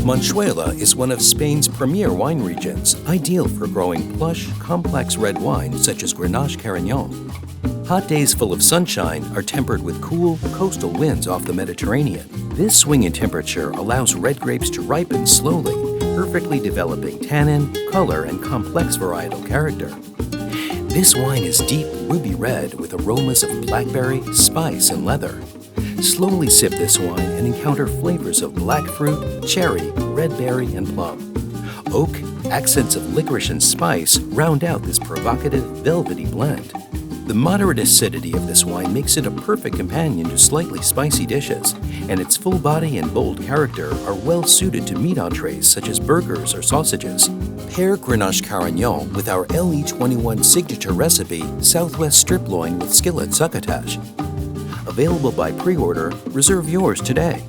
Manchuela is one of Spain's premier wine regions, ideal for growing plush, complex red wines such as Grenache Carignan. Hot days full of sunshine are tempered with cool, coastal winds off the Mediterranean. This swing in temperature allows red grapes to ripen slowly, perfectly developing tannin, color, and complex varietal character. This wine is deep ruby red with aromas of blackberry, spice, and leather. Slowly sip this wine and encounter flavors of black fruit, cherry, red berry, and plum. Oak, accents of licorice and spice round out this provocative, velvety blend. The moderate acidity of this wine makes it a perfect companion to slightly spicy dishes, and its full body and bold character are well suited to meat entrees such as burgers or sausages. Pair Grenache Carignan with our LE21 signature recipe, Southwest strip loin with skillet succotash. Available by pre-order, reserve yours today.